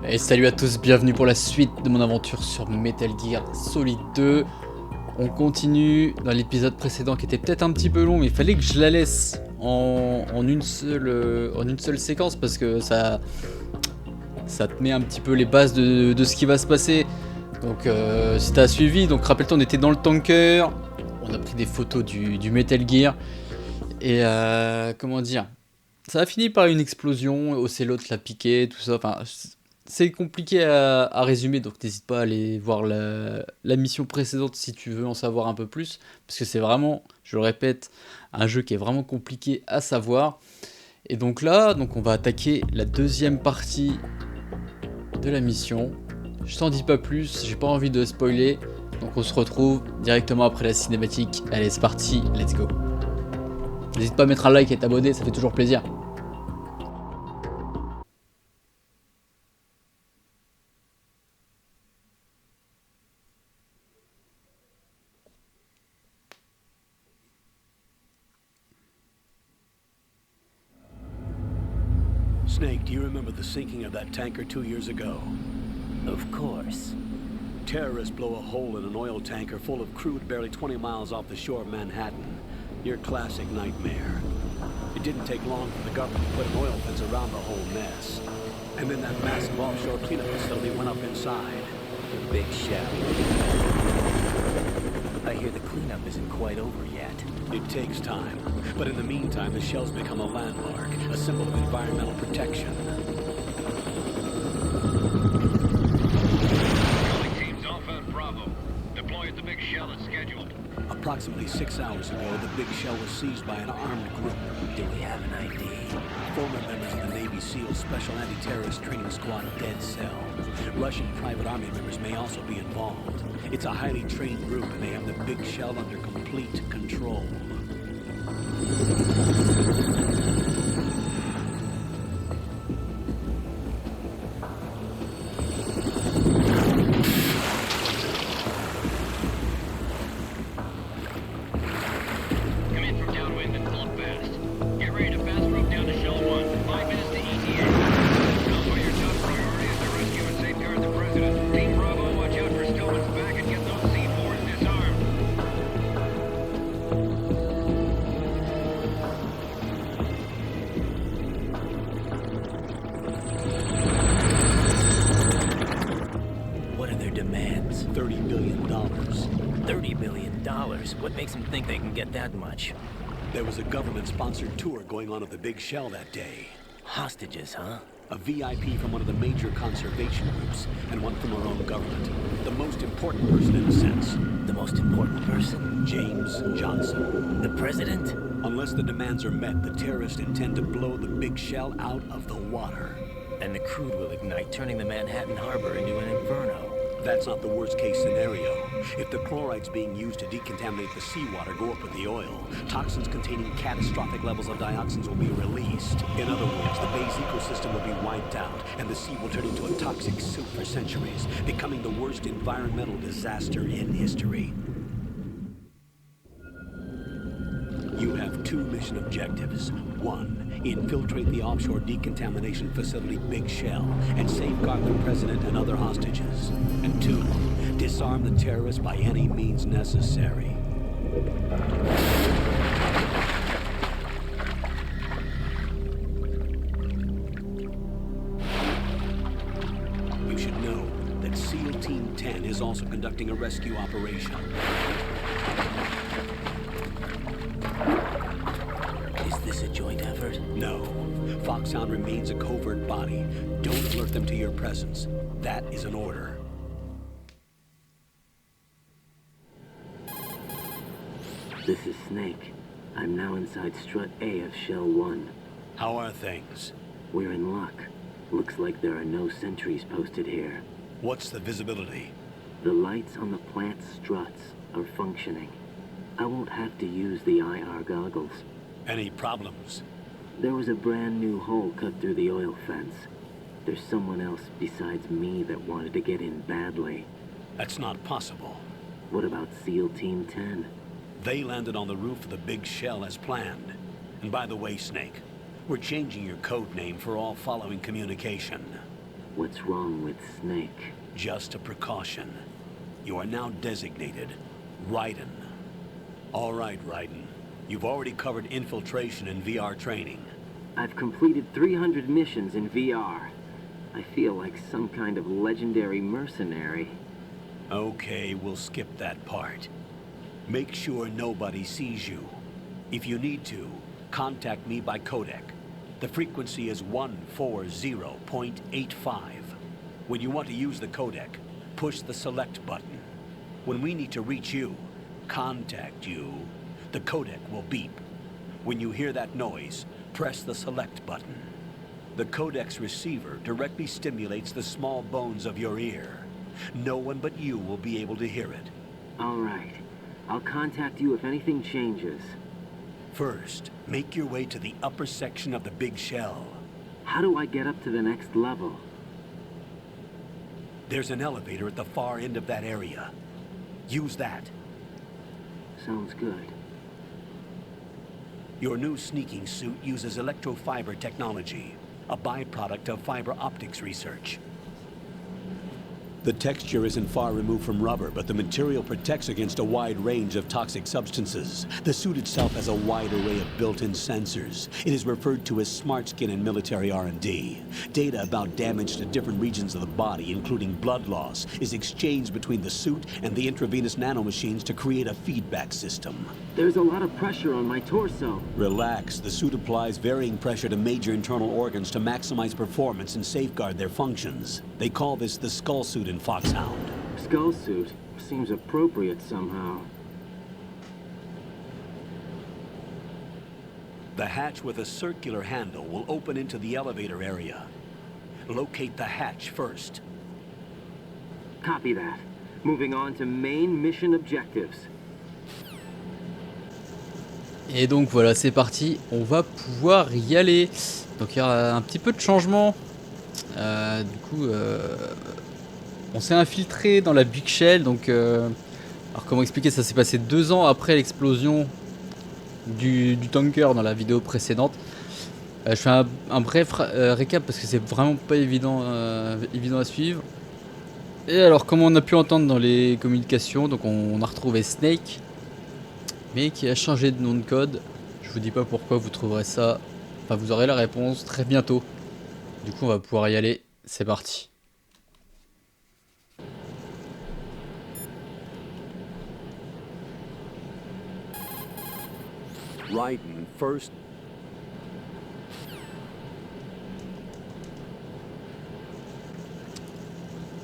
Et salut à tous, bienvenue pour la suite de mon aventure sur Metal Gear Solid 2. On continue dans l'épisode précédent qui était peut-être un petit peu long, mais il fallait que je la laisse en une seule séquence parce que ça te met un petit peu les bases de ce qui va se passer. Donc si t'as suivi, donc rappelle-toi on était dans le tanker, on a pris des photos du Metal Gear et comment dire, ça a fini par une explosion, Ocelot l'a piqué, tout ça, enfin c'est compliqué à résumer, donc n'hésite pas à aller voir la mission précédente si tu veux en savoir un peu plus, parce que c'est vraiment, je le répète, un jeu qui est vraiment compliqué à savoir. Et donc là, on va attaquer la deuxième partie de la mission. Je t'en dis pas plus, j'ai pas envie de spoiler, donc on se retrouve directement après la cinématique. Allez, c'est parti, let's go. N'hésite pas à mettre un like et t'abonner, ça fait toujours plaisir. Snake, do you remember the sinking of that tanker 2 years ago? Of course. Terrorists blow a hole in an oil tanker full of crude barely 20 miles off the shore of Manhattan. Your classic nightmare. It didn't take long for the government to put an oil fence around the whole mess. And then that massive offshore cleanup facility went up inside. The big shell. I hear the cleanup isn't quite over yet. It takes time. But in the meantime, the shell's become a landmark, a symbol of environmental protection. Teams Alpha and Bravo. Deploy at the big shell as scheduled. Approximately 6 hours ago, the big shell was seized by an armed group. Do we have an ID? Former members of the Navy SEAL Special Anti-Terrorist Training Squad Dead Cell. Russian private army members may also be involved. It's a highly trained group and they have the big shell under complete control. $30 billion. $30 billion? What makes them think they can get that much? There was a government-sponsored tour going on at the big shell that day. Hostages, huh? A VIP from one of the major conservation groups, and one from our own government. The most important person in a sense. The most important person? James Johnson. The president? Unless the demands are met, the terrorists intend to blow the big shell out of the water. And the crude will ignite, turning the Manhattan harbor into an inferno. That's not the worst-case scenario. If the chlorides being used to decontaminate the seawater go up with the oil, toxins containing catastrophic levels of dioxins will be released. In other words, the bay's ecosystem will be wiped out, and the sea will turn into a toxic soup for centuries, becoming the worst environmental disaster in history. You have 2 mission objectives. 1, infiltrate the offshore decontamination facility Big Shell and safeguard the president and other hostages. And 2, disarm the terrorists by any means necessary. You should know that SEAL Team 10 is also conducting a rescue operation. Is this a joint effort? No. Foxhound remains a covert body. Don't alert them to your presence. That is an order. This is Snake. I'm now inside Strut A of Shell 1. How are things? We're in luck. Looks like there are no sentries posted here. What's the visibility? The lights on the plant struts are functioning. I won't have to use the IR goggles. Any problems? There was a brand new hole cut through the oil fence. There's someone else besides me that wanted to get in badly. That's not possible. What about SEAL Team 10? They landed on the roof of the big shell as planned. And by the way, Snake, we're changing your code name for all following communication. What's wrong with Snake? Just a precaution. You are now designated Raiden. All right, Raiden. You've already covered infiltration and VR training. I've completed 300 missions in VR. I feel like some kind of legendary mercenary. Okay, we'll skip that part. Make sure nobody sees you. If you need to, contact me by codec. The frequency is 140.85. When you want to use the codec, push the select button. When we need to reach you, contact you, the codec will beep. When you hear that noise, press the select button. The codec's receiver directly stimulates the small bones of your ear. No one but you will be able to hear it. All right. I'll contact you if anything changes. First, make your way to the upper section of the big shell. How do I get up to the next level? There's an elevator at the far end of that area. Use that. Sounds good. Your new sneaking suit uses electrofiber technology, a byproduct of fiber optics research. The texture isn't far removed from rubber, but the material protects against a wide range of toxic substances. The suit itself has a wide array of built-in sensors. It is referred to as smart skin in military R&D. Data about damage to different regions of the body, including blood loss, is exchanged between the suit and the intravenous nanomachines to create a feedback system. There's a lot of pressure on my torso. Relax. The suit applies varying pressure to major internal organs to maximize performance and safeguard their functions. They call this the skull suit in Foxhound. Skull suit seems appropriate somehow. The hatch with a circular handle will open into the elevator area. Locate the hatch first. Copy that. Moving on to main mission objectives. Et donc voilà, c'est parti, on va pouvoir y aller. Donc il y a un petit peu de changement. Du coup, on s'est infiltré dans la Big Shell. Donc, alors comment expliquer, ça s'est passé 2 ans après l'explosion du tanker dans la vidéo précédente. Je fais un bref récap parce que c'est vraiment pas évident à suivre. Et alors, comme on a pu entendre dans les communications, donc on a retrouvé Snake, mais qui a changé de nom de code. Je vous dis pas pourquoi, vous trouverez ça, enfin vous aurez la réponse très bientôt. Du coup on va pouvoir y aller, c'est parti. Raiden first.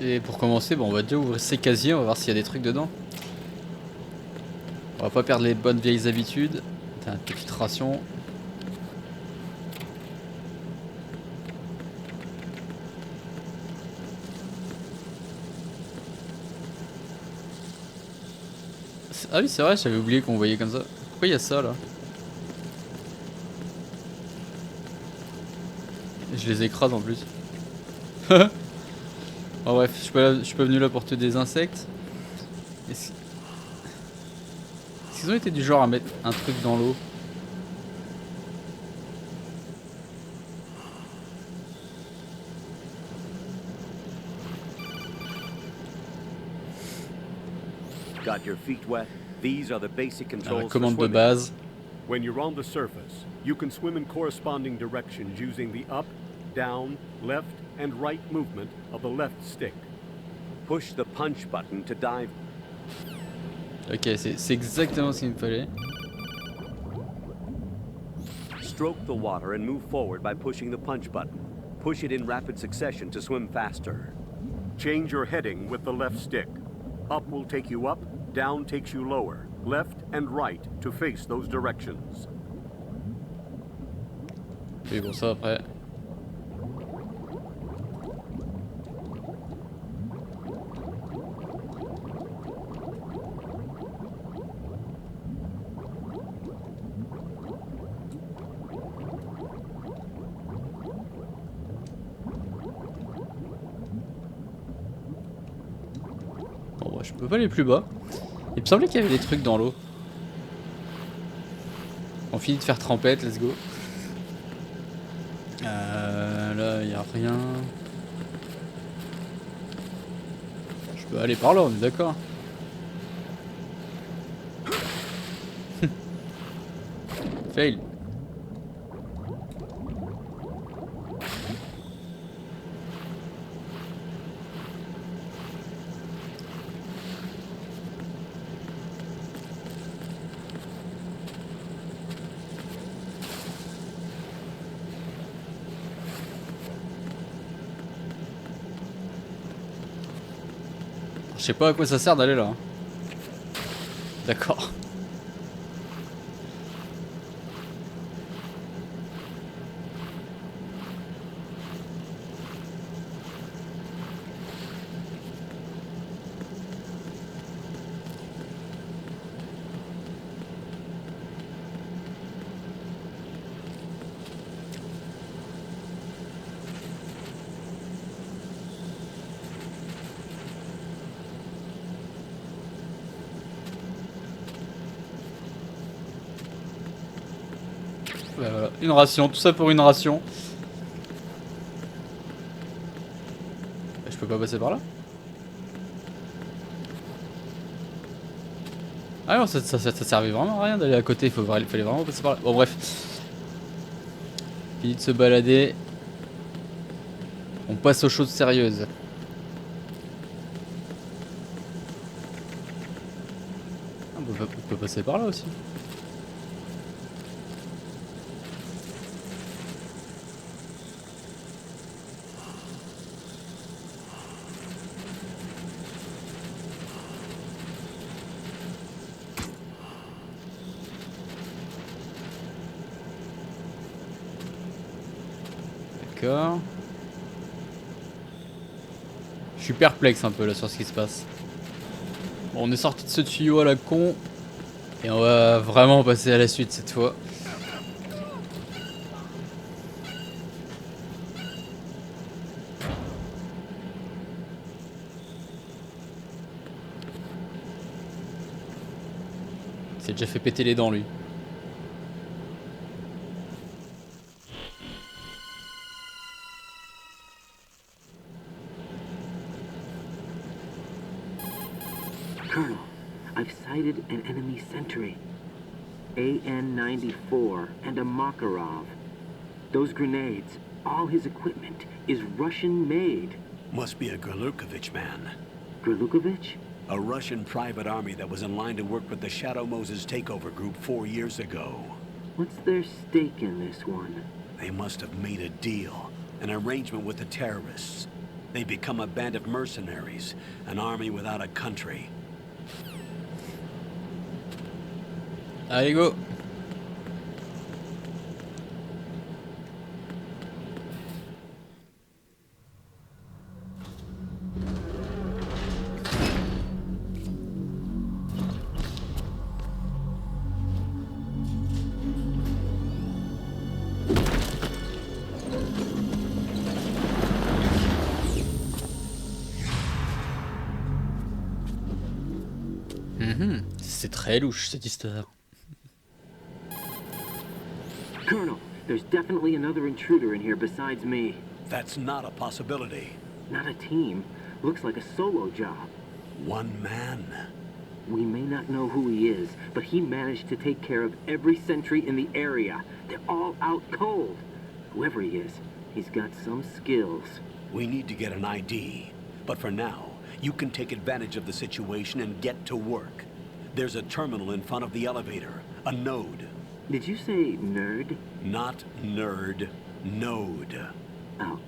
Et pour commencer, bon, on va déjà ouvrir ces casiers, on va voir s'il y a des trucs dedans. On va pas perdre les bonnes vieilles habitudes. T'as une petite ration. Ah oui c'est vrai, j'avais oublié qu'on voyait comme ça. Pourquoi il y a ça là? Je les écrase en plus. Oh, bref, je suis pas venu là pour tuer des insectes. Est-ce qu'ils ont été du genre à mettre un truc dans l'eau? Got your feet wet? These are the basic controls La for commande de swimming. base. When you're on the surface, you can swim in corresponding directions using the up, down, left, and right movement of the left stick. Push the punch button to dive. Ok, c'est exactement ce qu'il me fallait. Stroke the water and move forward by pushing the punch button. Push it in rapid succession to swim faster. Change your heading with the left stick. Up will take you up, down takes you lower, left and right to face those directions. Oui, bon, ça après. Bon, bah, je peux pas aller plus bas. Il me semblait qu'il y avait des trucs dans l'eau. On finit de faire trempette, let's go. Là, il n'y a rien. Je peux aller par là, on est d'accord. Fail. Je sais pas à quoi ça sert d'aller là. Hein. D'accord. Voilà. Une ration, tout ça pour une ration. Je peux pas passer par là? Ah non, ça servait vraiment à rien d'aller à côté, il fallait vraiment passer par là. Bon bref. Fini de se balader. On passe aux choses sérieuses. Ah, on peut passer par là aussi. D'accord. Je suis perplexe un peu là sur ce qui se passe. Bon, on est sorti de ce tuyau à la con. Et on va vraiment passer à la suite cette fois. Il s'est déjà fait péter les dents lui. Colonel, I've sighted an enemy sentry. AN-94 and a Makarov. Those grenades, all his equipment, is Russian-made. Must be a Gorlukovich man. Gorlukovich? A Russian private army that was in line to work with the Shadow Moses takeover group 4 years ago. What's their stake in this one? They must have made a deal, an arrangement with the terrorists. They become a band of mercenaries, an army without a country. Allez go. C'est très louche cette histoire. Colonel, there's definitely another intruder in here besides me. That's not a possibility. Not a team. Looks like a solo job. One man. We may not know who he is, but he managed to take care of every sentry in the area. They're all out cold. Whoever he is, he's got some skills. We need to get an ID. But for now, you can take advantage of the situation and get to work. There's a terminal in front of the elevator. A node. Did you say nerd? Not nerd. Node. Oh,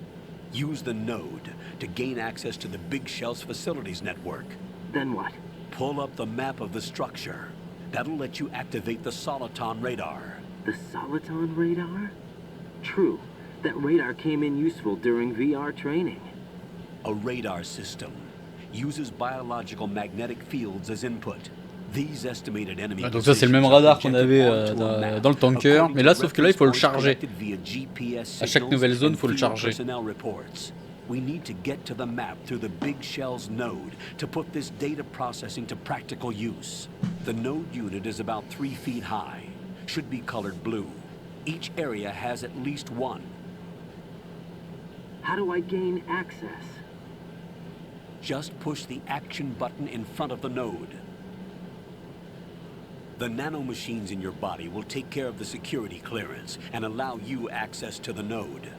Use the node to gain access to the Big Shell's facilities network. then what? Pull up the map of the structure. That'll let you activate the Soliton radar. The Soliton radar? True. That radar came in useful during VR training. A radar system uses biological magnetic fields as input. These estimated enemy Donc ça c'est le même radar qu'on avait dans le tanker, mais là sauf que là il faut le charger. À chaque nouvelle zone il faut le charger. We need to get to the map through the Big Shell's node to put this data processing to practical use. The node unit is about 3 feet high, should be colored blue. Each area has at least one. How do I gain access? Just push the action button in front of the node. The nanomachines in your body will take care of the security clearance and allow you access to the node.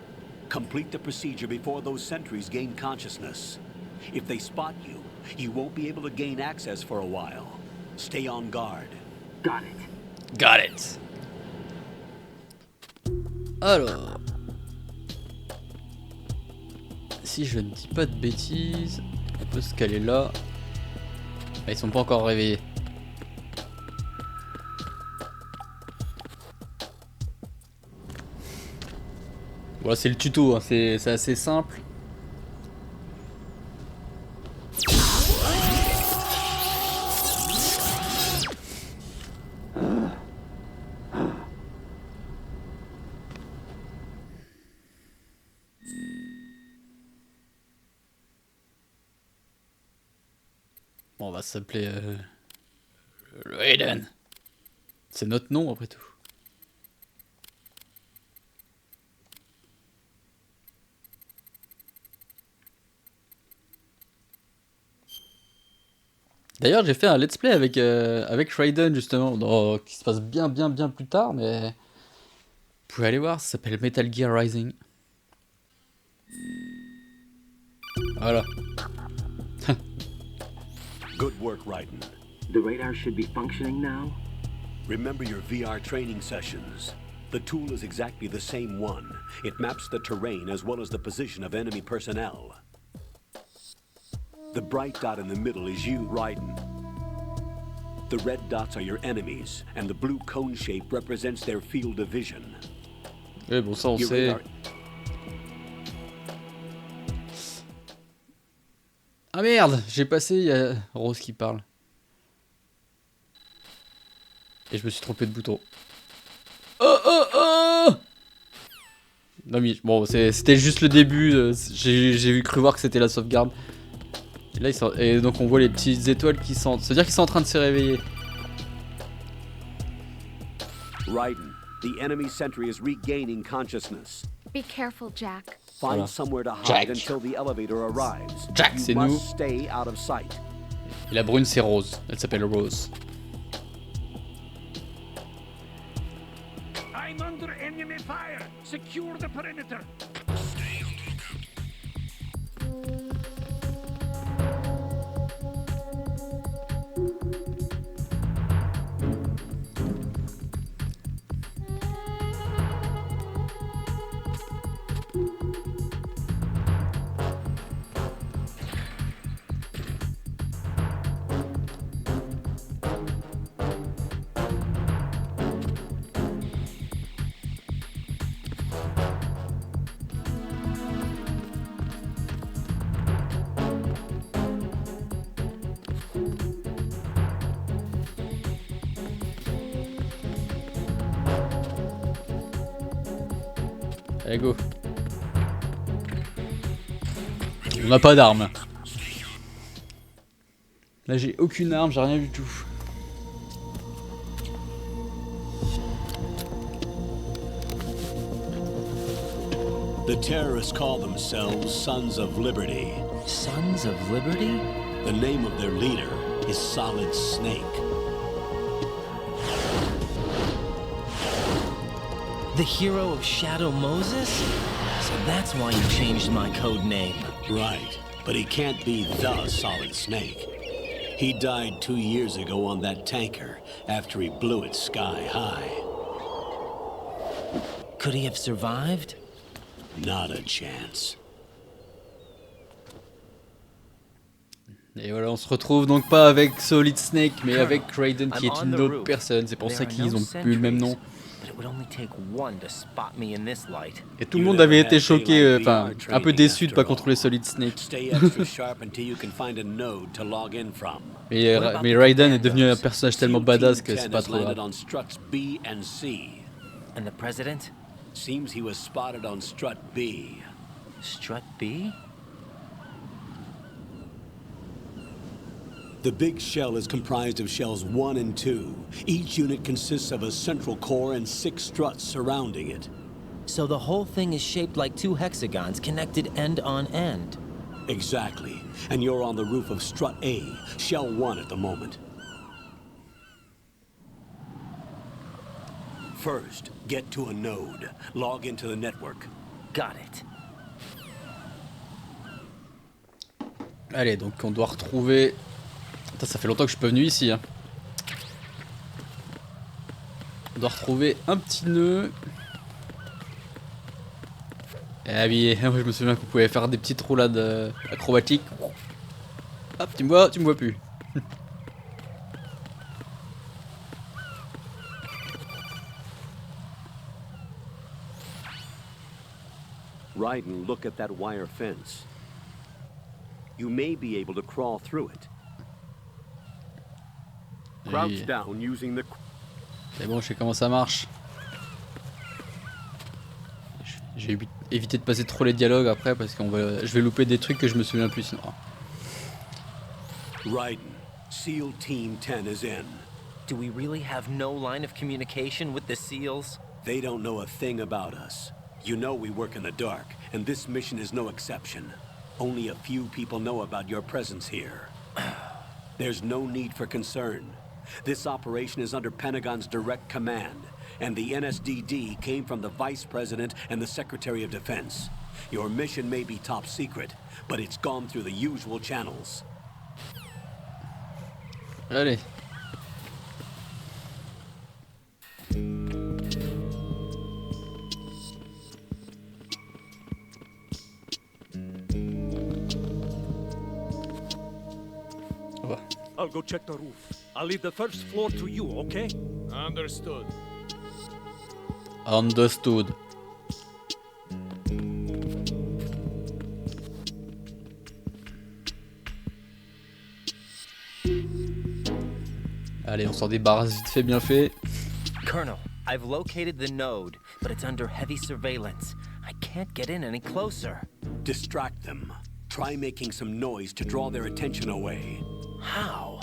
Complete the procedure before those sentries gain consciousness. If they spot you, you won't be able to gain access for a while. Stay on guard. Got it. Got it. Alors, si je ne dis pas de bêtises, on peut se caler là. Ah, ils sont pas encore réveillés. Voilà, c'est le tuto, hein. C'est assez simple. Bon, on va s'appeler Raiden. C'est notre nom après tout. D'ailleurs, j'ai fait un let's play avec Raiden justement, qui se passe bien plus tard, mais vous pouvez aller voir, ça s'appelle Metal Gear Rising. Voilà. Good work, Raiden. The radar should be functioning now. Remember your VR training sessions. The tool is exactly the same one. It maps the terrain as well as the position of enemy personnel. The bright dot in the middle is you, Raiden. The red dots are your enemies, and the blue cone shape represents their field of vision. Oui, bon, ça on Your sait. radar- Ah merde, j'ai passé, il y a Rose qui parle. Et je me suis trompé de bouton. Oh. Non mais bon, c'était juste le début, j'ai cru voir que c'était la sauvegarde. Et là, et donc on voit les petites étoiles qui sont... C'est-à-dire qu'ils sont en train de se réveiller. Raiden, the enemy sentry is regaining consciousness. Be careful, Jack. Find Voilà. somewhere to hide Jack. until the elevator arrives. Jack, You c'est must nous. stay out of sight. Et la brune, c'est Rose. Elle s'appelle Rose. I'm under enemy fire. Secure the perimeter. Allez, go. On n'a pas d'armes. Là, j'ai aucune arme, j'ai rien du tout. The terrorists call themselves Sons of Liberty. Sons of Liberty? The name of their leader is Solid Snake. The hero of Shadow Moses? So that's why you changed my code name. Right, but he can't be the Solid Snake. He died 2 years ago on that tanker after he blew it sky high. Could he have survived? Not a chance. Et voilà, on se retrouve donc pas avec Solid Snake, mais avec Raiden qui est une autre personne. C'est pour ça qu'ils ont plus le même nom. Et tout le monde avait été choqué, enfin un peu déçu de pas contrôler Solid Snake. Stay extra sharp until you can find a node to log in from. Mais Raiden est devenu un personnage tellement badass que c'est Team 10 pas has trop landed grave. on struts B and C. And the president? Seems he was spotted on strut B. Strut B? The big shell is comprised of shells 1 and 2. Each unit consists of a central core and 6 struts surrounding it. So the whole thing is shaped like 2 hexagons connected end on end. Exactly. And you're on the roof of strut A, shell 1 at the moment. First, get to a node. Log into the network. Got it. Allez, donc on doit retrouver... Putain, ça fait longtemps que je suis pas venu ici. Hein. On doit retrouver un petit nœud. Ah oui, je me souviens qu'on pouvait faire des petites roulades acrobatiques. Hop, tu me vois plus. Raiden, look at that wire fence. You may be able to crawl through it. Crouch Oui. down using the... C'est bon, je sais comment ça marche. J'ai évité de passer trop les dialogues après parce que je vais louper des trucs que je me souviens plus sinon. Raiden, SEAL Team 10 is in. Do we really have no line of communication with the SEALs? They don't know a thing about us. You know we work in the dark, and this mission is no exception. Only a few people know about your presence here. There's no need for concern. This operation is under Pentagon's direct command, and the NSDD came from the Vice President and the Secretary of Defense. Your mission may be top secret, but it's gone through the usual channels. Allez. I'll go check the roof. I'll leave the first floor to you, okay? Understood. Understood. Allez, on s'en débarrasse vite fait, bien fait. Colonel, I've located the node, but it's under heavy surveillance. I can't get in any closer. Distract them. Try making some noise to draw their attention away. How?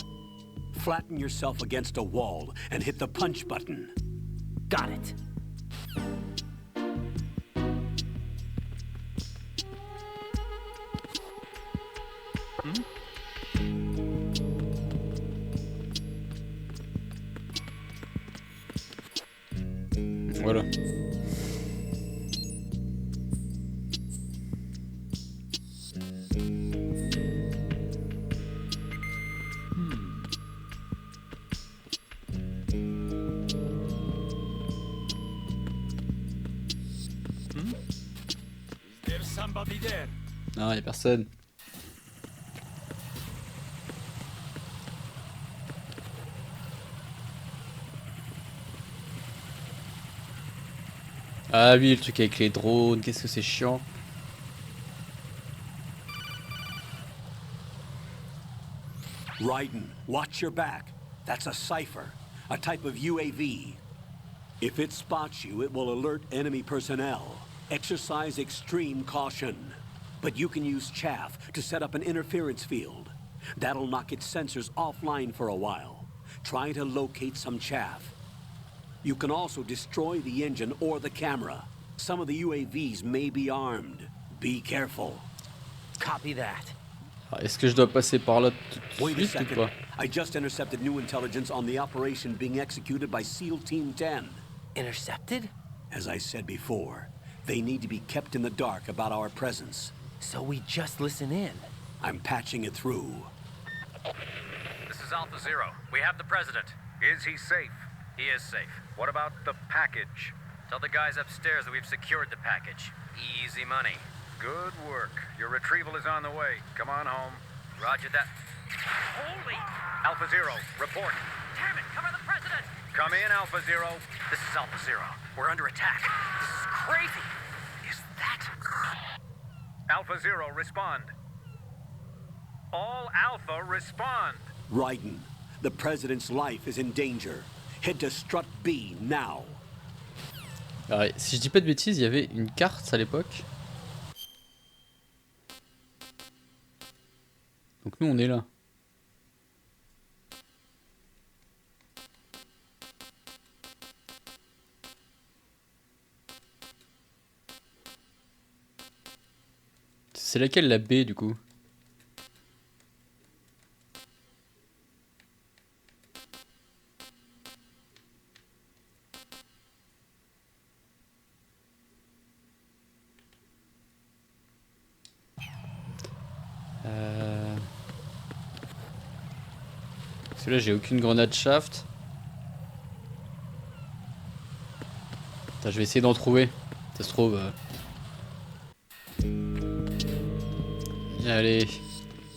Flatten yourself against a wall and hit the punch button. Got it. Voilà. There's somebody there. Non, y'a personne. Ah oui, le truc avec les drones, qu'est-ce que c'est chiant. Raiden, watch your back. That's a cipher, a type of UAV. If it spots you, it will alert enemy personnel. Exercise extreme caution. But you can use chaff to set up an interference field. That'll knock its sensors offline for a while. Try to locate some chaff. You can also destroy the engine or the camera. Some of the UAVs may be armed. Be careful. Copy that. Ah, est-ce que je dois passer par là tout de Wait a suite ou second. pas? I just intercepted new intelligence on the operation being executed by SEAL Team 10. Intercepted? As I said before, they need to be kept in the dark about our presence. So we just listen in. I'm patching it through. This is Alpha Zero. We have the president. Is he safe? He is safe. What about the package? Tell the guys upstairs that we've secured the package. Easy money. Good work. Your retrieval is on the way. Come on home. Roger that. Holy! Alpha Zero, report. Damn it, cover the president! Come in, Alpha Zero. This is Alpha Zero. We're under attack. This is crazy. Is that... Alpha Zero, respond. All Alpha, respond. Raiden, the President's life is in danger. Head to Strut B now. Alors, si je dis pas de bêtises, il y avait une carte à l'époque. Donc nous on est là. C'est laquelle la B du coup? Parce que là j'ai aucune grenade shaft. Attends, je vais essayer d'en trouver. Ça se trouve. Allez.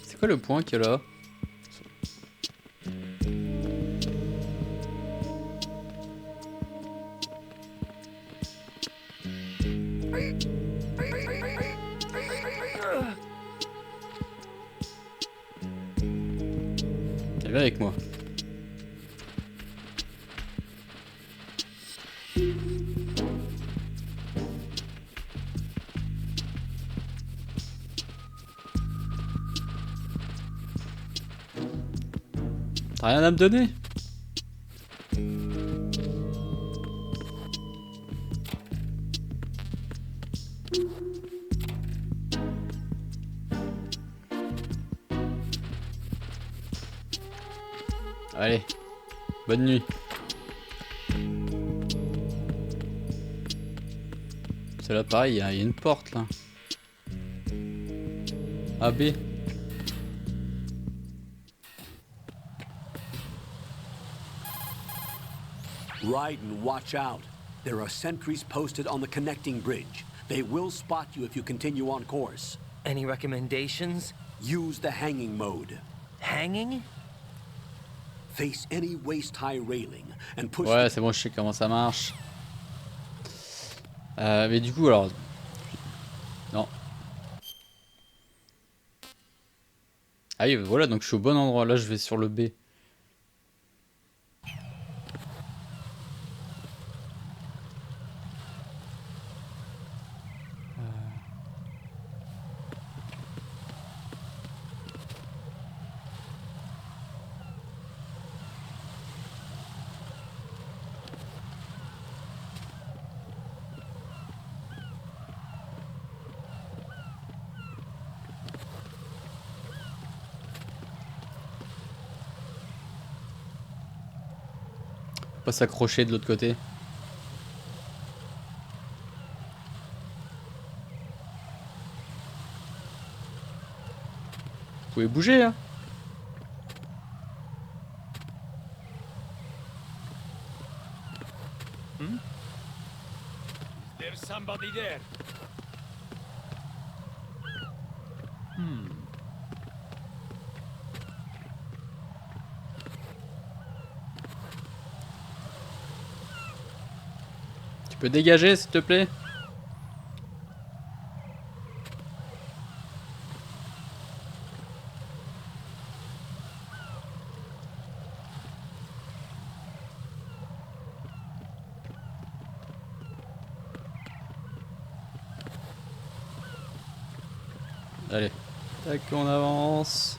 C'est quoi le point qu'il y a là? Viens avec moi. T'as rien à me donner? Allez, bonne nuit. C'est là pareil, il y a une porte là. AB. Ride and watch out. There are sentries posted on the connecting bridge. They will spot you if you continue on course. Any recommendations? Use the hanging mode. Hanging? Face any waist-high railing and push. Ouais, c'est bon, je sais comment ça marche. Mais du coup, alors... Non. Ah oui, voilà, donc je suis au bon endroit. Là, je vais sur le B. Pas s'accrocher de l'autre côté. Vous pouvez bouger hein. There's somebody there. Tu peux dégager s'il te plaît? Allez, tac, on avance.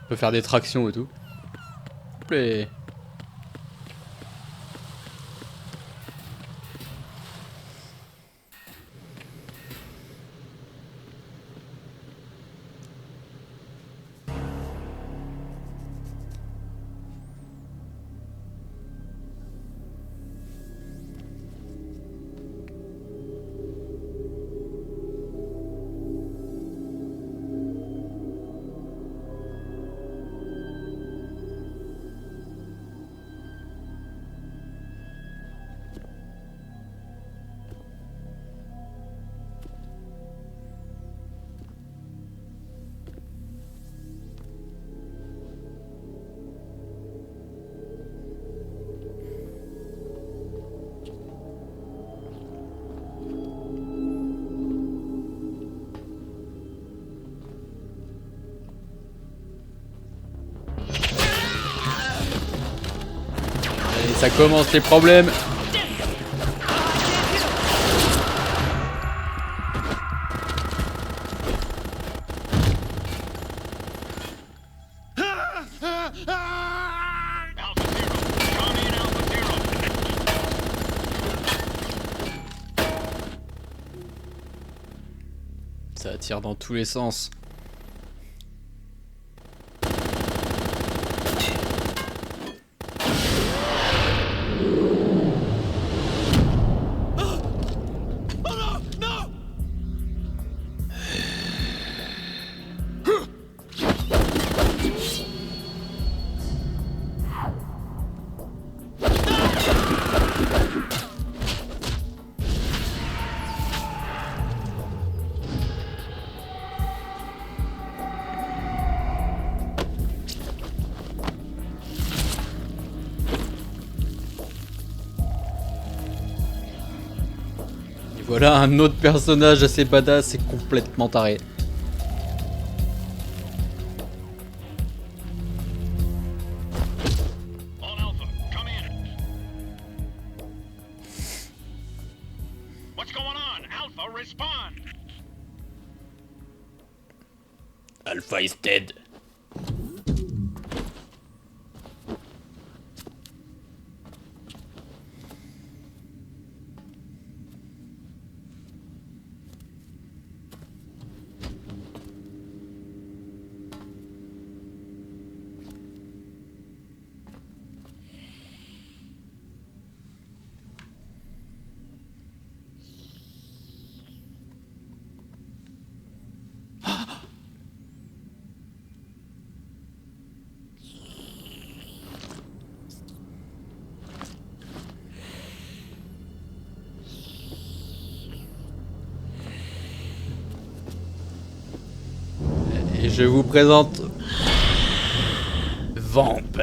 On peut faire des tractions et tout. Play. Et ça commence les problèmes. Ah! Ça tire dans tous les sens. Voilà un autre personnage assez badass et complètement taré. All Alpha, come in. What's going on? Alpha, respond. Alpha is dead. Et je vous présente Vamp.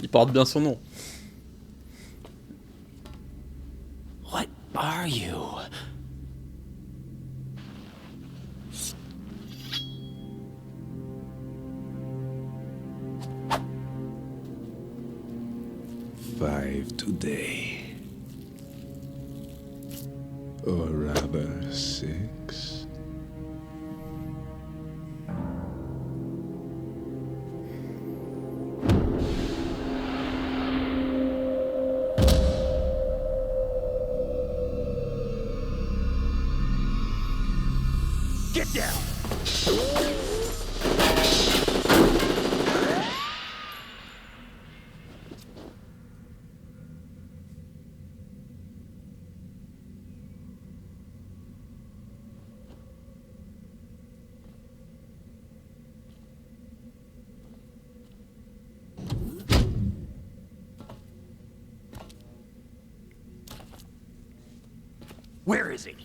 Il porte bien son nom. What are you? Five today. Or rather, 6. Get down. Where is he?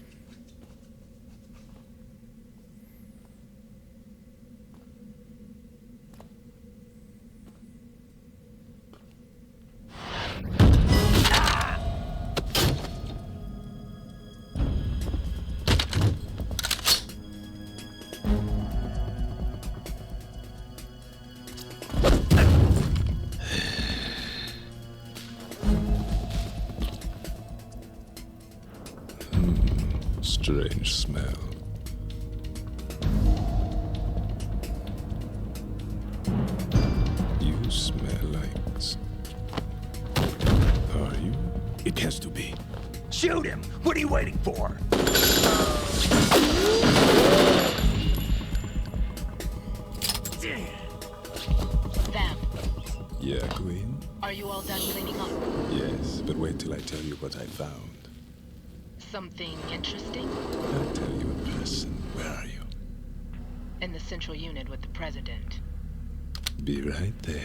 Strange smell. You smell like... Are you? It has to be. Shoot him! What are you waiting for? Vamp, Yeah, Queen? are you all done cleaning up? Yes, but wait till I tell you what I found. Something interesting? I'll tell you in person. Where are you? In the central unit with the president. Be right there.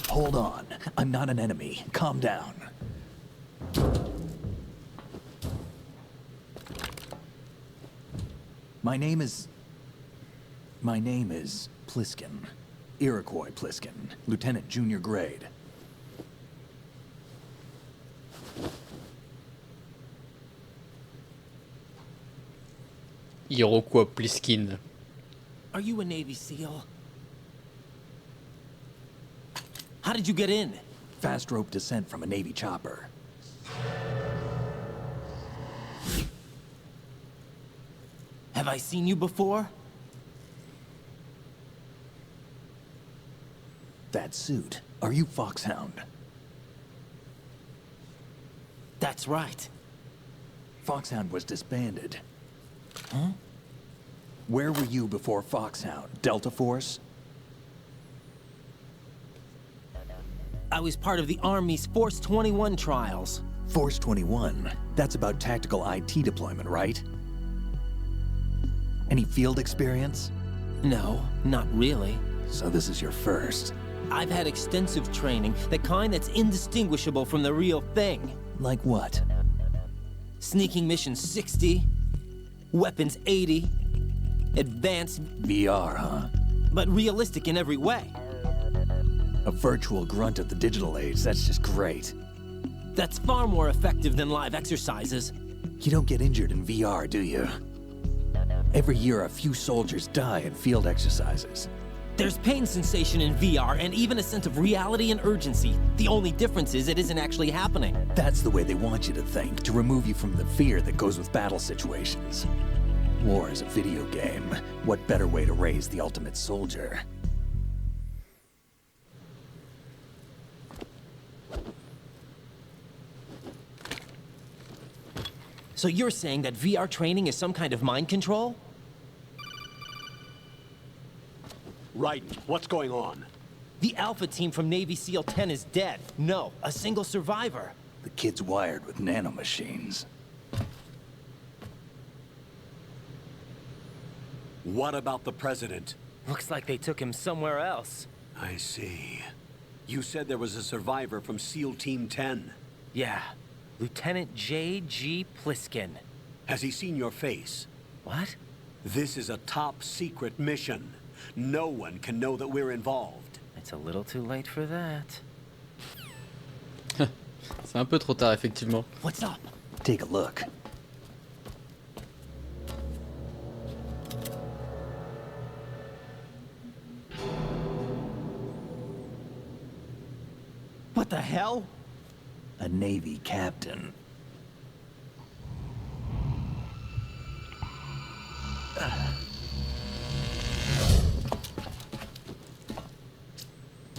Hold on. I'm not an enemy. Calm down. My name is Pliskin. Iroquois Pliskin. Lieutenant junior grade. Iroquois Pliskin. Are you a Navy SEAL? How did you get in? Fast rope descent from a Navy chopper. Have I seen you before? That suit. Are you Foxhound? That's right. Foxhound was disbanded. Huh? Where were you before Foxhound? Delta Force? I was part of the Army's Force 21 trials. Force 21? That's about tactical IT deployment, right? Any field experience? No, not really. So this is your first. I've had extensive training, the kind that's indistinguishable from the real thing. Like what? Sneaking mission 60, weapons 80, advanced, VR, huh? but realistic in every way. A virtual grunt of the digital age, that's just great. That's far more effective than live exercises. You don't get injured in VR, do you? Every year, a few soldiers die in field exercises. There's pain sensation in VR and even a sense of reality and urgency. The only difference is it isn't actually happening. That's the way they want you to think, to remove you from the fear that goes with battle situations. War is a video game. What better way to raise the ultimate soldier? So you're saying that VR training is some kind of mind control? Right. What's going on? The Alpha team from Navy SEAL 10 is dead. No, a single survivor. The kid's wired with nanomachines. What about the president? Looks like they took him somewhere else. I see. You said there was a survivor from SEAL Team 10. Yeah, Lieutenant J.G. Pliskin. Has he seen your face? What? This is a top secret mission. No one can know that we're involved. It's a little too late for that. C'est un peu trop tard, effectivement. What's up? Take a look. What the hell? A Navy captain.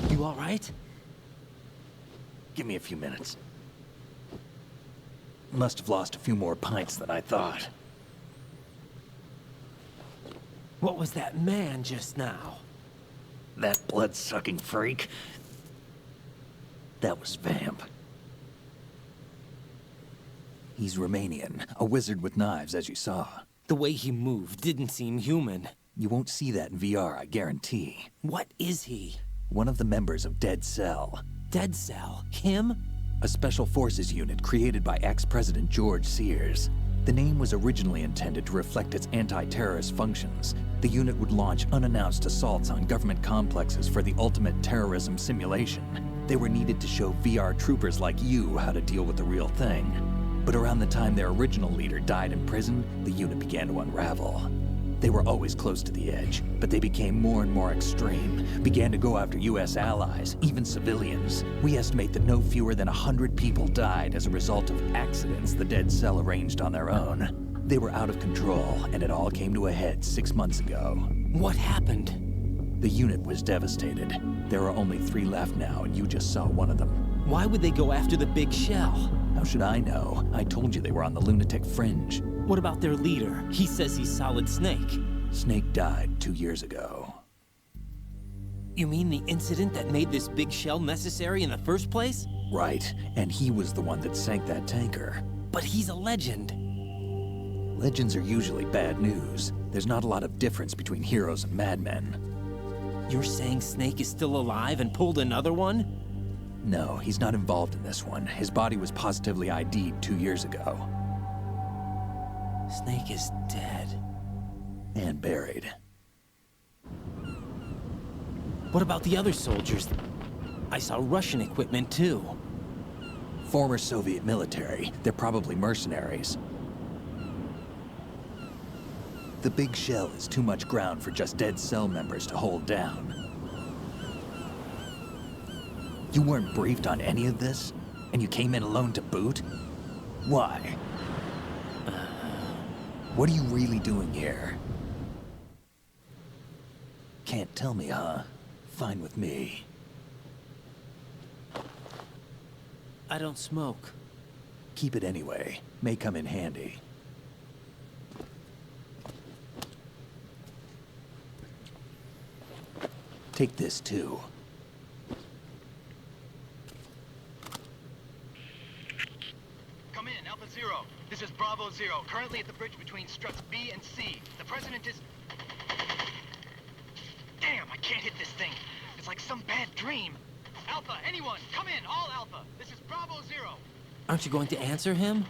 You all right? Give me a few minutes. Must have lost a few more pints than I thought. What was that man just now? That blood-sucking freak? That was Vamp. He's Romanian, a wizard with knives, as you saw. The way he moved didn't seem human. You won't see that in VR, I guarantee. What is he? One of the members of Dead Cell. Dead Cell? Him? A special forces unit created by ex-President George Sears. The name was originally intended to reflect its anti-terrorist functions. The unit would launch unannounced assaults on government complexes for the ultimate terrorism simulation. They were needed to show VR troopers like you how to deal with the real thing. But around the time their original leader died in prison, the unit began to unravel. They were always close to the edge, but they became more and more extreme, began to go after US allies, even civilians. We estimate that no fewer than 100 people died as a result of accidents the Dead Cell arranged on their own. They were out of control, and it all came to a head 6 months ago. What happened? The unit was devastated. There are only 3 left now, and you just saw one of them. Why would they go after the big shell? How should I know? I told you they were on the lunatic fringe. What about their leader? He says he's Solid Snake. Snake died 2 years ago. You mean the incident that made this big shell necessary in the first place? Right, and he was the one that sank that tanker. But he's a legend. Legends are usually bad news. There's not a lot of difference between heroes and madmen. You're saying Snake is still alive and pulled another one? No, he's not involved in this one. His body was positively ID'd 2 years ago. Snake is dead. And buried. What about the other soldiers? I saw Russian equipment too. Former Soviet military. They're probably mercenaries. The big shell is too much ground for just Dead Cell members to hold down. You weren't briefed on any of this? And you came in alone to boot? Why? What are you really doing here? Can't tell me, huh? Fine with me. I don't smoke. Keep it anyway. May come in handy. Take this too. Come in, Alpha Zero. This is Bravo Zero, currently at the bridge between struts B and C. The president is... Damn, I can't hit this thing. It's like some bad dream. Alpha, anyone, come in, all Alpha. This is Bravo Zero. Aren't you going to answer him?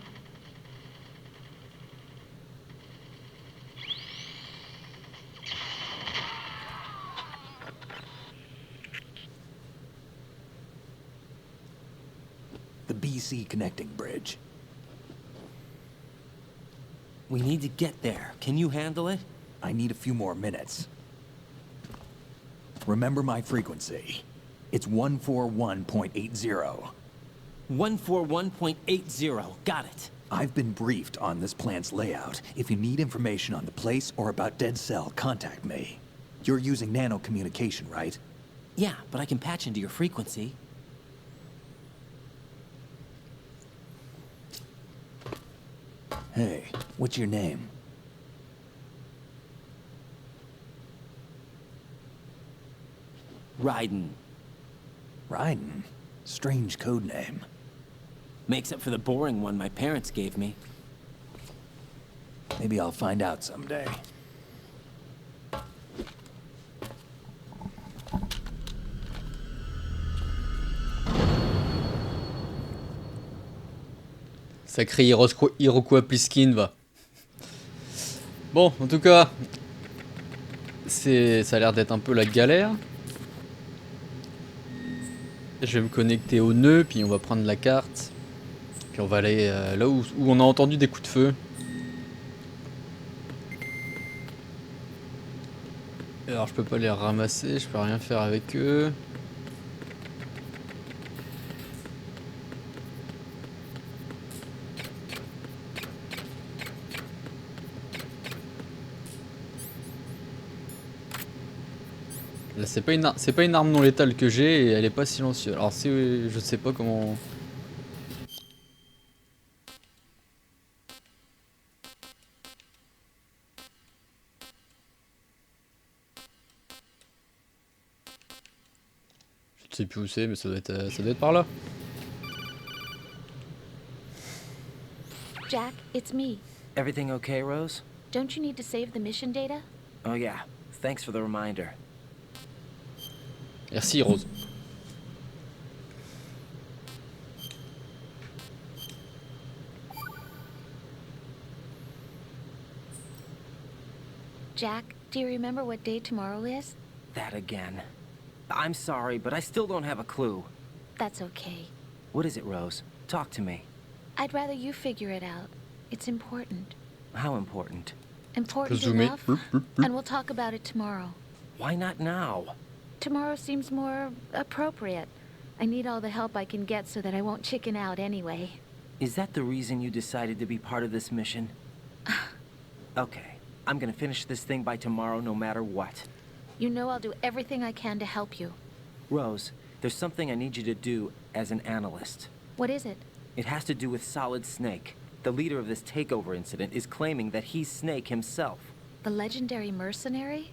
The BC connecting bridge. We need to get there. Can you handle it? I need a few more minutes. Remember my frequency. It's 141.80. 141.80. Got it. I've been briefed on this plant's layout. If you need information on the place or about Dead Cell, contact me. You're using nano communication, right? Yeah, but I can patch into your frequency. Hey, what's your name? Raiden. Raiden? Strange code name. Makes up for the boring one my parents gave me. Maybe I'll find out someday. Sacré Iroquois Pliskin, va. Bon, en tout cas, ça a l'air d'être un peu la galère. Je vais me connecter au nœud, puis on va prendre la carte. Puis on va aller là où on a entendu des coups de feu. Alors je peux pas les ramasser, je peux rien faire avec eux. Là c'est pas une arme non létale que j'ai et elle est pas silencieuse. Alors si je sais pas comment. Je sais plus où c'est mais ça doit être par là. Jack, it's me. Everything okay, Rose? Don't you need to save the mission data? Oh yeah, thanks for the reminder. Merci Rose. Jack, do you remember what day tomorrow is? That again. I'm sorry, but I still don't have a clue. That's okay. What is it, Rose? Talk to me. I'd rather you figure it out. It's important. How important? Important enough, and we'll talk about it tomorrow. Why not now? Tomorrow seems more appropriate. I need all the help I can get so that I won't chicken out anyway. Is that the reason you decided to be part of this mission? Okay, I'm gonna finish this thing by tomorrow no matter what. You know I'll do everything I can to help you. Rose, there's something I need you to do as an analyst. What is it? It has to do with Solid Snake. The leader of this takeover incident is claiming that he's Snake himself. The legendary mercenary?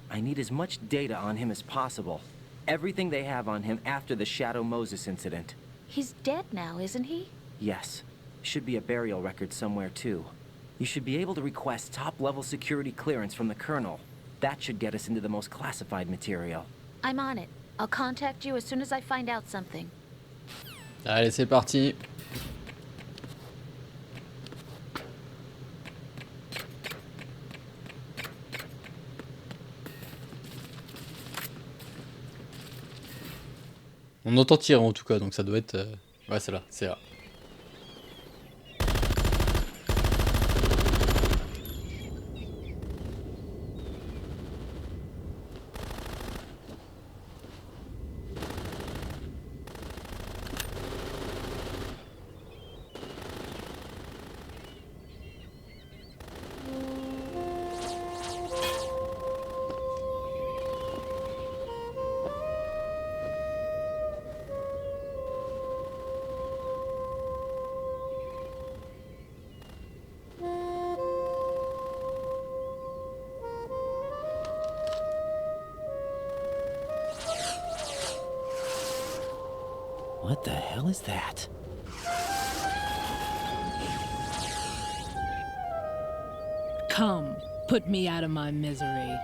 I need as much data on him as possible. Everything they have on him after the Shadow Moses incident. He's dead now, isn't he? Yes. Should be a burial record somewhere, too. You should be able to request top-level security clearance from the Colonel. That should get us into the most classified material. I'm on it. I'll contact you as soon as I find out something. Allez, c'est parti. On entend tirer en tout cas, donc ça doit être... Ouais, c'est là, c'est là. What the hell is that? Come, put me out of my misery.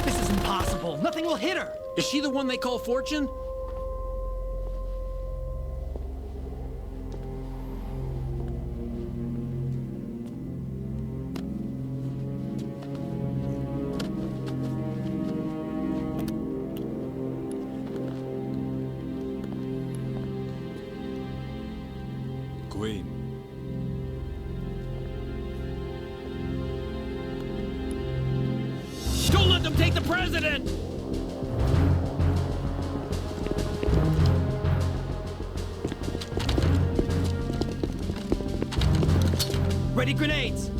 This is impossible. Nothing will hit her. Is she the one they call Fortune? Queen. Don't let them take the president! Ready grenades!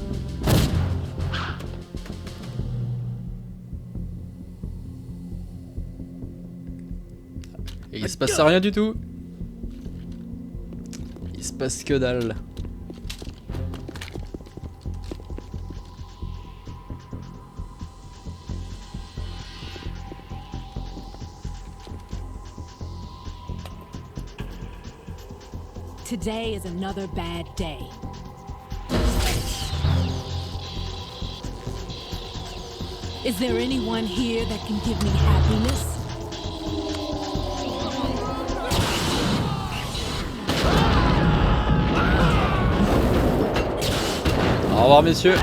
Et il se passe rien du tout. Il se passe que dalle. Today is another bad day. Is there anyone here that can give me happiness? Au revoir, messieurs.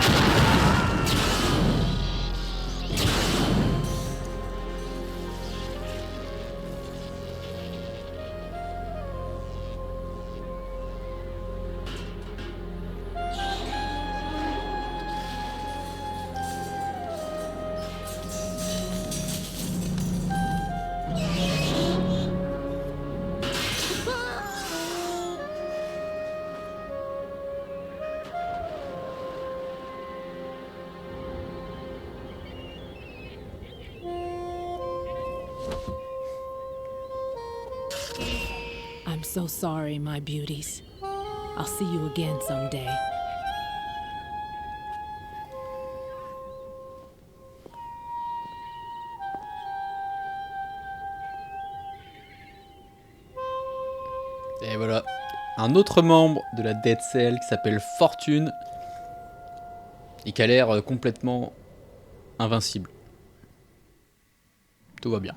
I'm so sorry, my beauties. I'll see you again someday. Et voilà, un autre membre de la Dead Cell qui s'appelle Fortune et qui a l'air complètement invincible. Tout va bien.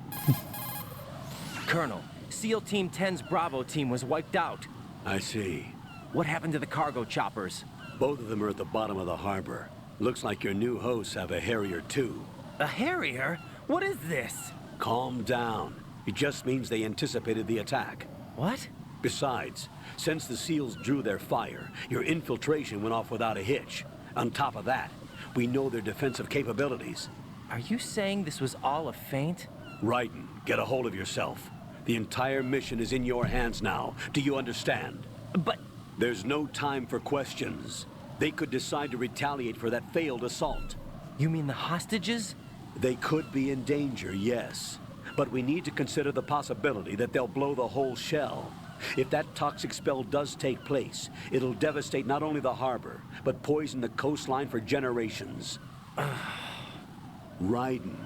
Colonel, SEAL Team 10's Bravo team was wiped out. I see. What happened to the cargo choppers? Both of them are at the bottom of the harbor. Looks like your new hosts have a Harrier too. A Harrier? What is this? Calm down. It just means they anticipated the attack. What? Besides, since the SEALs drew their fire, your infiltration went off without a hitch. On top of that, we know their defensive capabilities. Are you saying this was all a feint? Raiden, get a hold of yourself. The entire mission is in your hands now. Do you understand? But... There's no time for questions. They could decide to retaliate for that failed assault. You mean the hostages? They could be in danger, yes. But we need to consider the possibility that they'll blow the whole shell. If that toxic spell does take place, it'll devastate not only the harbor, but poison the coastline for generations. Raiden,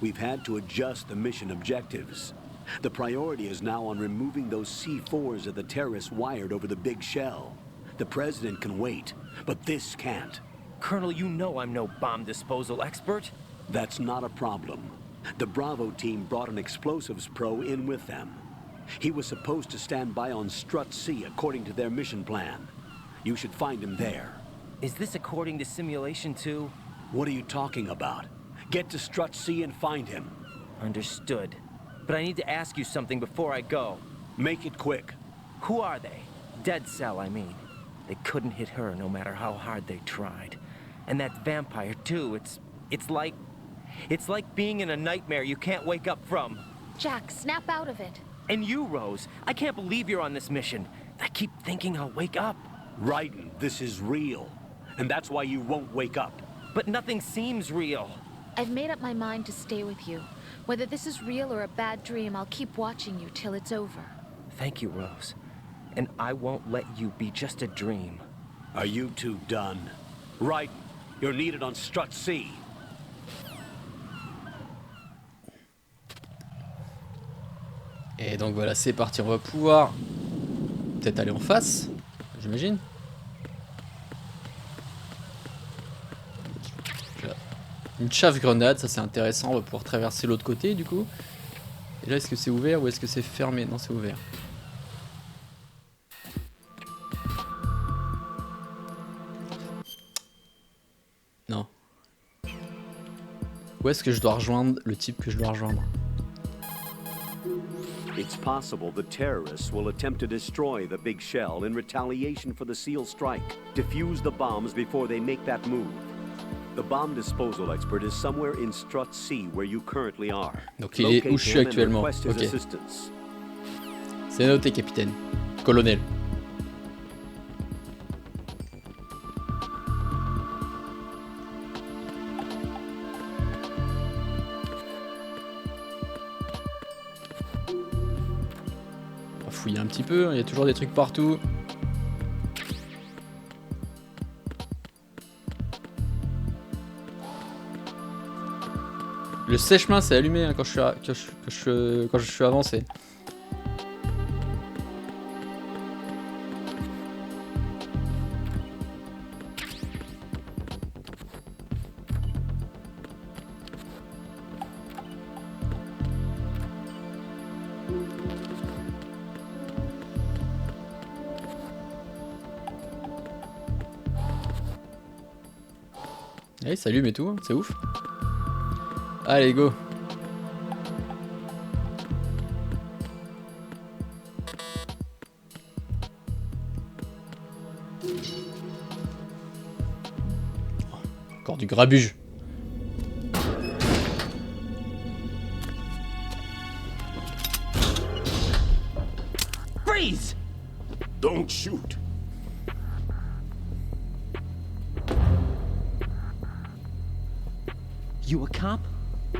we've had to adjust the mission objectives. The priority is now on removing those C4s that the terrorists wired over the big shell. The president can wait, but this can't. Colonel, you know I'm no bomb disposal expert. That's not a problem. The Bravo team brought an explosives pro in with them. He was supposed to stand by on Strut C according to their mission plan. You should find him there. Is this according to simulation too? What are you talking about? Get to Strut C and find him. Understood. But I need to ask you something before I go. Make it quick. Who are they? Dead Cell, I mean. They couldn't hit her no matter how hard they tried. And that vampire too, it's like being in a nightmare you can't wake up from. Jack, snap out of it. And you, Rose, I can't believe you're on this mission. I keep thinking I'll wake up. Raiden, this is real. And that's why you won't wake up. But nothing seems real. I've made up my mind to stay with you. Whether this is real or a bad dream, I'll keep watching you till it's over. Thank you, Rose. And I won't let you be just a dream. Are you two done? Raiden, you're needed on Strut C. Et donc voilà, c'est parti, on va pouvoir peut-être aller en face, j'imagine. Une chauffe-grenade, ça c'est intéressant, on va pouvoir traverser l'autre côté du coup. Et là, est-ce que c'est ouvert ou est-ce que c'est fermé? Non, c'est ouvert. Non. Où est-ce que je dois rejoindre le type que je dois rejoindre? It's possible the terrorists will attempt to destroy the big shell in retaliation for the SEAL strike. Defuse the bombs before they make that move. The bomb disposal expert is somewhere in Strut C where you currently are. Donc il est où je suis actuellement. Ok. C'est noté, capitaine. Colonel. On va fouiller un petit peu, il y a toujours des trucs partout. Le sèche-main s'est allumé hein, quand je suis avancé. Il s'allume et tout, hein, c'est ouf. Allez, go. Encore du grabuge. Freeze! Don't shoot. You a cop?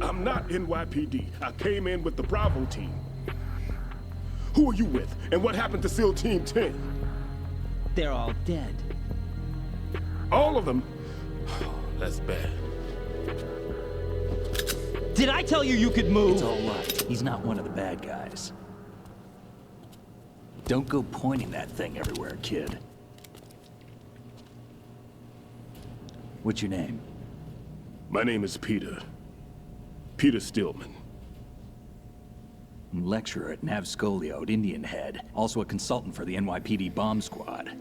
I'm not NYPD. I came in with the Bravo team. Who are you with? And what happened to SEAL Team 10? They're all dead. All of them? That's bad. Did I tell you you could move? It's all right. He's not one of the bad guys. Don't go pointing that thing everywhere, kid. What's your name? My name is Peter. Peter Stillman. Lecturer at Navscolio at Indian Head. Also a consultant for the NYPD bomb squad.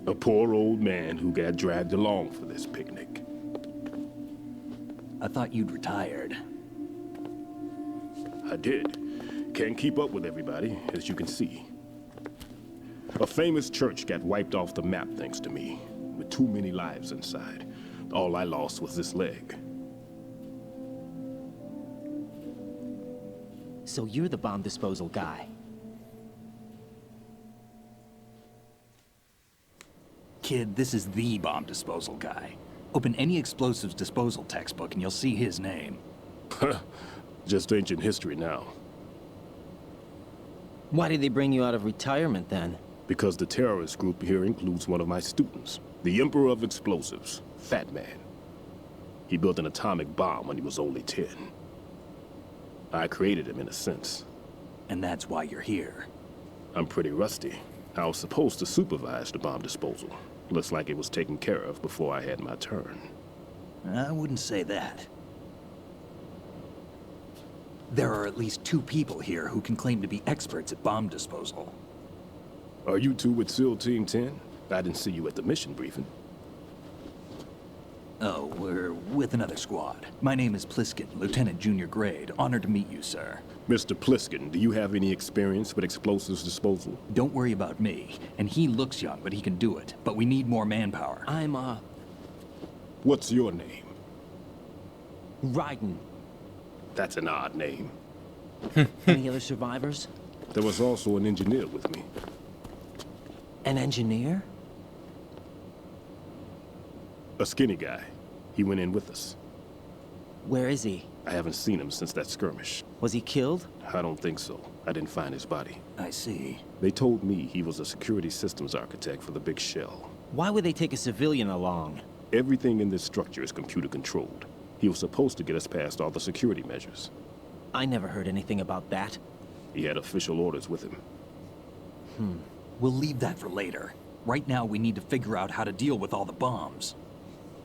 A poor old man who got dragged along for this picnic. I thought you'd retired. I did. Can't keep up with everybody, as you can see. A famous church got wiped off the map thanks to me, with too many lives inside. All I lost was this leg. So you're the bomb disposal guy. Kid, this is the bomb disposal guy. Open any explosives disposal textbook and you'll see his name. Just ancient history now. Why did they bring you out of retirement then? Because the terrorist group here includes one of my students, the Emperor of Explosives, Fat Man. He built an atomic bomb when he was only 10. I created him in a sense. And that's why you're here. I'm pretty rusty. I was supposed to supervise the bomb disposal. Looks like it was taken care of before I had my turn. I wouldn't say that. There are at least 2 people here who can claim to be experts at bomb disposal. Are you two with SEAL Team 10? I didn't see you at the mission briefing. Oh, we're with another squad. My name is Pliskin, Lieutenant Junior Grade. Honored to meet you, sir. Mr. Pliskin, do you have any experience with explosives disposal? Don't worry about me. And he looks young, but he can do it. But we need more manpower. I'm, What's your name? Raiden. That's an odd name. Any other survivors? There was also an engineer with me. An engineer? A skinny guy. He went in with us. Where is he? I haven't seen him since that skirmish. Was he killed? I don't think so. I didn't find his body. I see. They told me he was a security systems architect for the big shell. Why would they take a civilian along? Everything in this structure is computer controlled. He was supposed to get us past all the security measures. I never heard anything about that. He had official orders with him. We'll leave that for later. Right now, we need to figure out how to deal with all the bombs.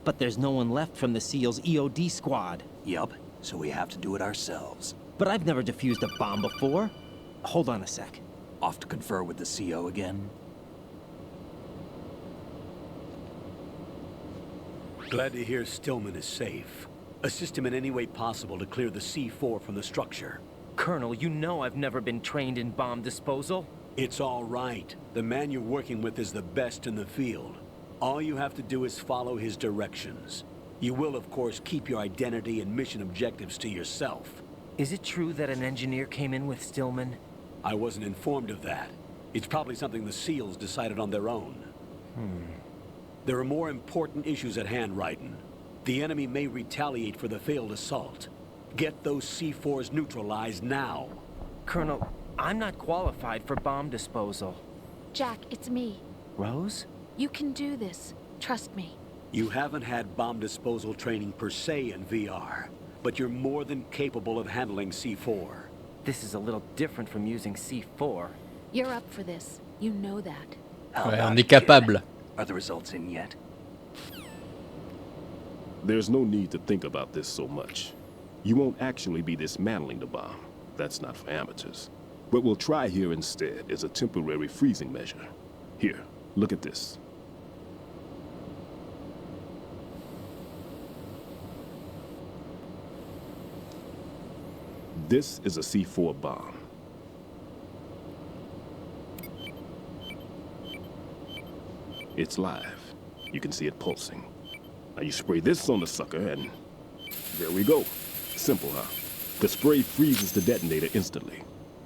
But there's no one left from the SEAL's EOD squad. Yup, so we have to do it ourselves. But I've never defused a bomb before. Hold on a sec. Off to confer with the CO again? Glad to hear Stillman is safe. Assist him in any way possible to clear the C4 from the structure. Colonel, you know I've never been trained in bomb disposal. It's all right. The man you're working with is the best in the field. All you have to do is follow his directions. You will, of course, keep your identity and mission objectives to yourself. Is it true that an engineer came in with Stillman? I wasn't informed of that. It's probably something the SEALs decided on their own. There are more important issues at hand, Raiden. The enemy may retaliate for the failed assault. Get those C4s neutralized now. Colonel, I'm not qualified for bomb disposal. Jack, it's me. Rose? You can do this. Trust me. You haven't had bomb disposal training per se in VR, but you're more than capable of handling C4. This is a little different from using C4. You're up for this. You know that. Ouais, on est capable. Are the results in yet? There's no need to think about this so much. You won't actually be dismantling the bomb. That's not for amateurs. What we'll try here instead is a temporary freezing measure. Here, look at this. This is a C4 bomb. It's live. You can see it pulsing. Now you spray this on the sucker and there we go. Simple, huh? The spray freezes the detonator instantly.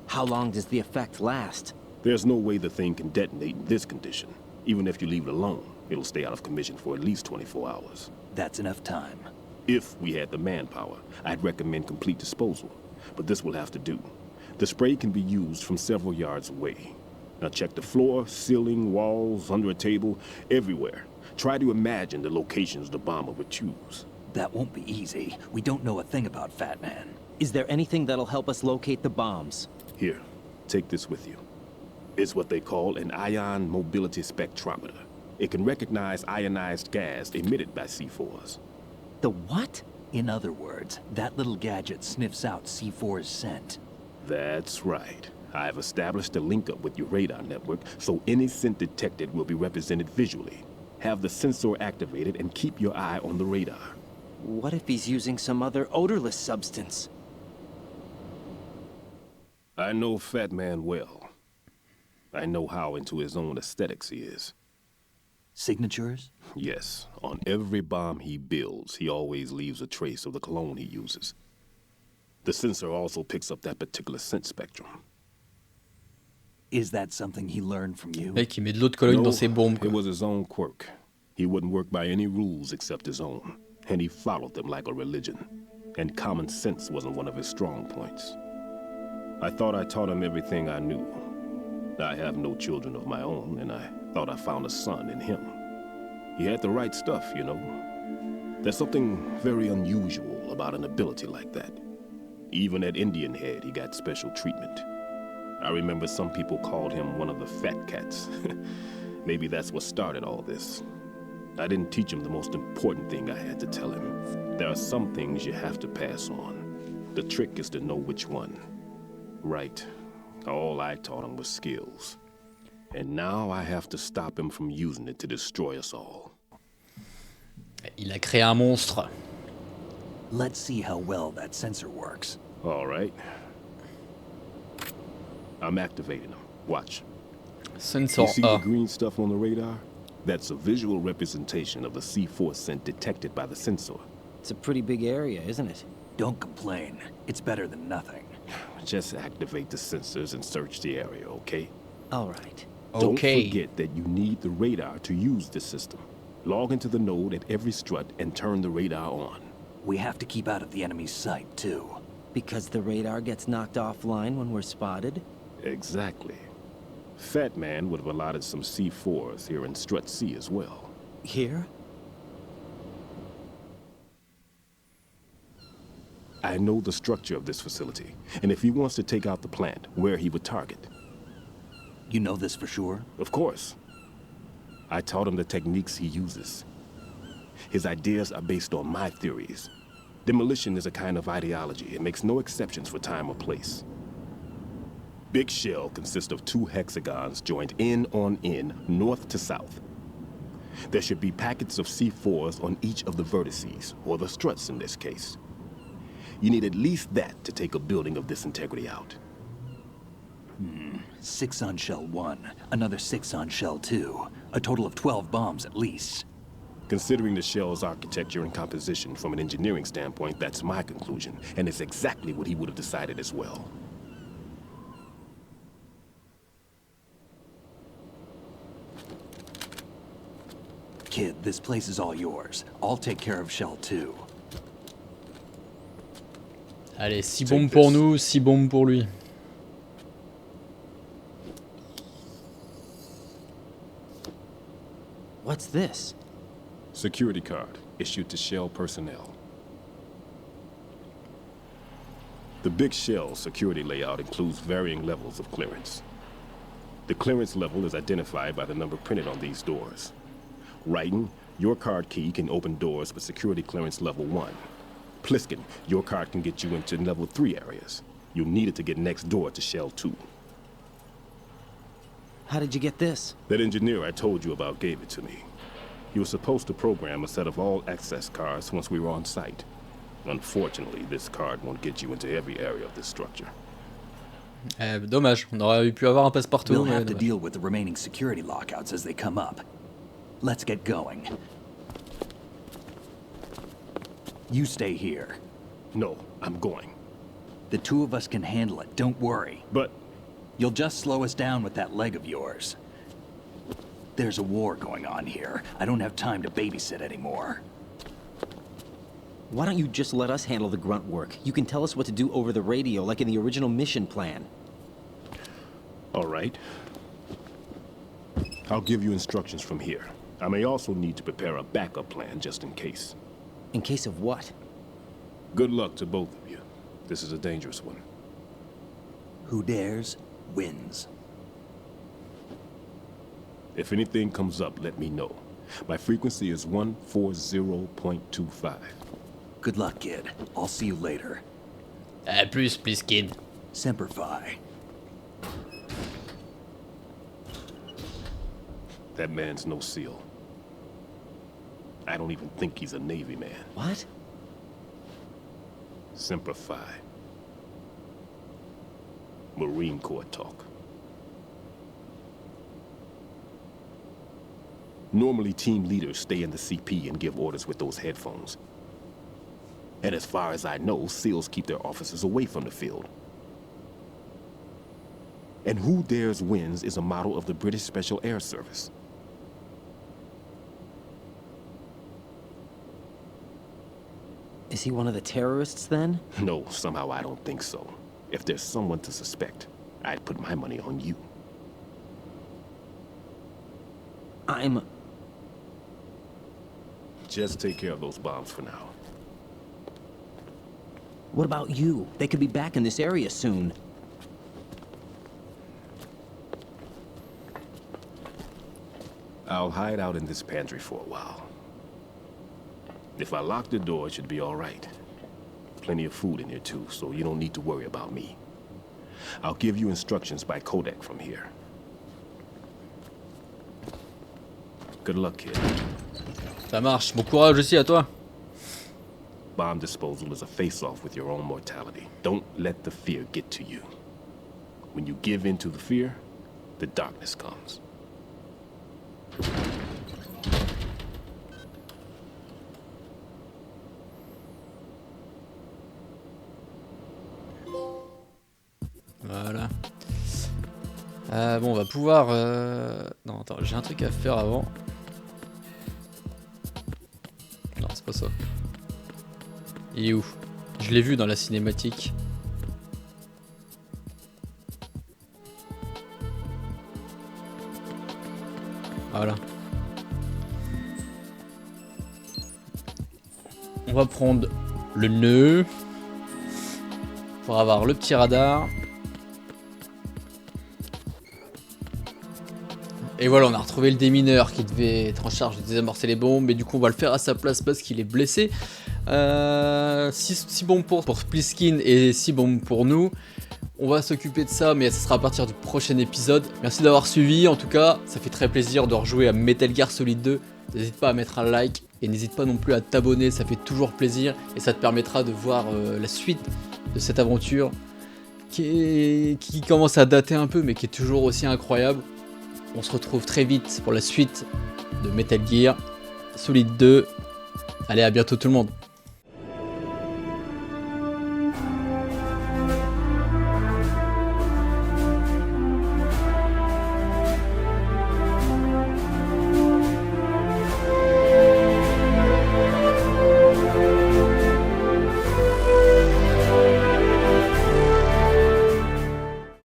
How long does the effect last? There's no way the thing can detonate in this condition. Even if you leave it alone, it'll stay out of commission for at least 24 hours. That's enough time. If we had the manpower, I'd recommend complete disposal. But this will have to do. The spray can be used from several yards away. Now check the floor, ceiling, walls, under a table, everywhere. Try to imagine the locations the bomber would choose. That won't be easy. We don't know a thing about Fat Man. Is there anything that'll help us locate the bombs? Here, take this with you. It's what they call an ion mobility spectrometer. It can recognize ionized gas emitted by C4s. The what? In other words, that little gadget sniffs out C4's scent. That's right. I've established a link up with your radar network, so any scent detected will be represented visually. Have the sensor activated and keep your eye on the radar. What if he's using some other odorless substance? I know Fat Man well. I know how into his own aesthetics he is. Signatures? Yes. On every bomb he builds, he always leaves a trace of the cologne he uses. The sensor also picks up that particular scent spectrum. Is that something he learned from you? Mec, il met de l'eau de Cologne dans ses bombes. It was his own quirk. He wouldn't work by any rules except his own, and he followed them like a religion. And common sense wasn't one of his strong points. I thought I taught him everything I knew. I have no children of my own, and I thought I found a son in him. He had the right stuff, you know. There's something very unusual about an ability like that. Even at Indian Head, he got special treatment. I remember some people called him one of the fat cats. Maybe that's what started all this. I didn't teach him the most important thing I had to tell him. There are some things you have to pass on. The trick is to know which one. Right. All I taught him was skills. And now I have to stop him from using it to destroy us all. Il a créé un monstre. Let's see how well that sensor works. All right. I'm activating them. Watch. Sensor You see A. the green stuff on the radar? That's a visual representation of the C4 scent detected by the sensor. It's a pretty big area, isn't it? Don't complain. It's better than nothing. Just activate the sensors and search the area, okay? All right. Don't Okay. forget that you need the radar to use this system. Log into the node at every strut and turn the radar on. We have to keep out of the enemy's sight, too. Because the radar gets knocked offline when we're spotted? Exactly. Fat Man would have allotted some C4s here in Strut C as well. Here? I know the structure of this facility, and if he wants to take out the plant, where he would target. You know this for sure? Of course. I taught him the techniques he uses. His ideas are based on my theories. Demolition is a kind of ideology. It makes no exceptions for time or place. Big shell consists of 2 hexagons joined end on end, north to south. There should be packets of C4s on each of the vertices, or the struts in this case. You need at least that to take a building of this integrity out. 6 on shell 1, another 6 on shell 2. A total of 12 bombs at least. Considering the shell's architecture and composition from an engineering standpoint, that's my conclusion, and it's exactly what he would have decided as well. Kid, this place is all yours. I'll take care of shell 2. Allez, 6 bombes pour nous, 6 bombes pour lui. What's this? Security card issued to Shell personnel. The Big Shell security layout includes varying levels of clearance. The clearance level is identified by the number printed on these doors. Writing, your card key can open doors with security clearance level 1. Pliskin, your card can get you into level 3 areas. You'll need it to get next door to Shell 2. How did you get this? That engineer I told you about gave it to me. He was supposed to program a set of all access cards once we were on site. Unfortunately, this card won't get you into every area of this structure. Dommage, on aurait pu avoir un passe-partout. We'll have to deal with the remaining security lockouts as they come up. Let's get going. You stay here. No, I'm going. The 2 of us can handle it, don't worry. But... You'll just slow us down with that leg of yours. There's a war going on here. I don't have time to babysit anymore. Why don't you just let us handle the grunt work? You can tell us what to do over the radio, like in the original mission plan. All right. I'll give you instructions from here. I may also need to prepare a backup plan just in case. In case of what? Good luck to both of you. This is a dangerous one. Who dares, wins. If anything comes up, let me know. My frequency is 140.25. Good luck, kid. I'll see you later. À plus, please, kid. Semper Fi. That man's no SEAL. I don't even think he's a Navy man. What? Semper Fi. Marine Corps talk. Normally, team leaders stay in the CP and give orders with those headphones. And as far as I know, SEALs keep their officers away from the field. And who dares wins is a model of the British Special Air Service. Is he one of the terrorists, then? No, somehow I don't think so. If there's someone to suspect, I'd put my money on you. Just take care of those bombs for now. What about you? They could be back in this area soon. I'll hide out in this pantry for a while. If I lock the door, it should be all right. Plenty of food in here too, so you don't need to worry about me. I'll give you instructions by codec from here. Good luck, kid. Ça marche. Bon courage aussi à toi. Bomb disposal is a face-off with your own mortality. Don't let the fear get to you. When you give in to the fear, the darkness comes. Voilà. Bon, on va pouvoir... Non, attends, j'ai un truc à faire avant. Non, c'est pas ça. Il est où? Je l'ai vu dans la cinématique. Voilà. On va prendre le nœud. pour avoir le petit radar. Et voilà, on a retrouvé le démineur qui devait être en charge de désamorcer les bombes. Mais du coup, on va le faire à sa place parce qu'il est blessé. 6 bombes pour Pliskin et 6 bombes pour nous. On va s'occuper de ça, mais ça sera à partir du prochain épisode. Merci d'avoir suivi. En tout cas, ça fait très plaisir de rejouer à Metal Gear Solid 2. N'hésite pas à mettre un like et n'hésite pas non plus à t'abonner. Ça fait toujours plaisir et ça te permettra de voir la suite de cette aventure qui commence à dater un peu, mais qui est toujours aussi incroyable. On se retrouve très vite pour la suite de Metal Gear Solid 2. Allez, à bientôt tout le monde.